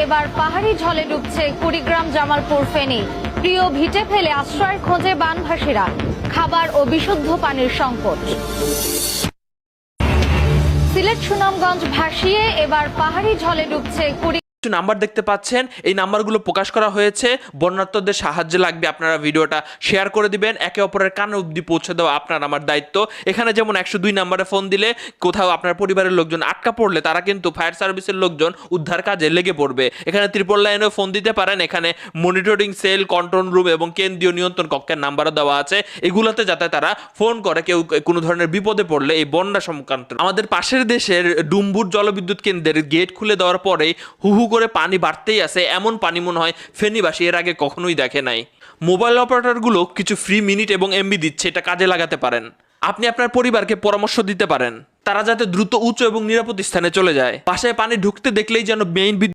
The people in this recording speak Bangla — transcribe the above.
এবার পাহাড়ি ঝলে ডুবছে কুড়িগ্রাম জামালপুর ফেনী। প্রিয় ভিটে ফেলে আশ্রয়ের খোঁজে বানভাসীরা। খাবার ও বিশুদ্ধ পানির সংকট। সিলেট সুনামগঞ্জ ভাসিয়ে এবার পাহাড়ি ঝলে ডুবছে নাম্বার দেখতে পাচ্ছেন, এই নাম্বারগুলো প্রকাশ করা হয়েছে। বন্যার্তদের সাহায্যে লাগবে, আপনারা ভিডিওটা শেয়ার করে দিবেন। একে অপরের কানে অবধি পৌঁছে দেওয়া আপনার আমার দায়িত্ব। এখানে যেমন 102 নাম্বারে ফোন দিলে কোথাও আপনার পরিবারের লোকজন আটকা পড়লে তারা কিন্তু ফায়ার সার্ভিসের লোকজন উদ্ধার কাজে লেগে পড়বে। এখানে ত্রিপল লাইনেও ফোন দিতে পারেন। এখানে মনিটরিং সেল, কন্ট্রোল রুম এবং কেন্দ্রীয় নিয়ন্ত্রণ কক্ষের নাম্বারও দেওয়া আছে। এগুলোতে যাতে তারা ফোন করে কেউ কোনো ধরনের বিপদে পড়লে এই বন্যা সংক্রান্ত। আমাদের পাশের দেশের ডুম্বুর জলবিদ্যুৎ কেন্দ্রের গেট খুলে দেওয়ার পরেই হু করে পানি বাড়তেই আছে। এমন পানি মনে হয় ফেনীবাসী এর আগে কখনোই দেখে নাই। মোবাইল অপারেটরগুলো কিছু ফ্রি মিনিট এবং এমবি দিচ্ছে, এটা কাজে লাগাতে পারেন। আপনি আপনার পরিবারকে পরামর্শ দিতে পারেন তারা যাতে দ্রুত উঁচু এবং নিরাপদ স্থানে চলে যায়। বাসায় পানি ঢুকতে দেখলেই যেন মেইন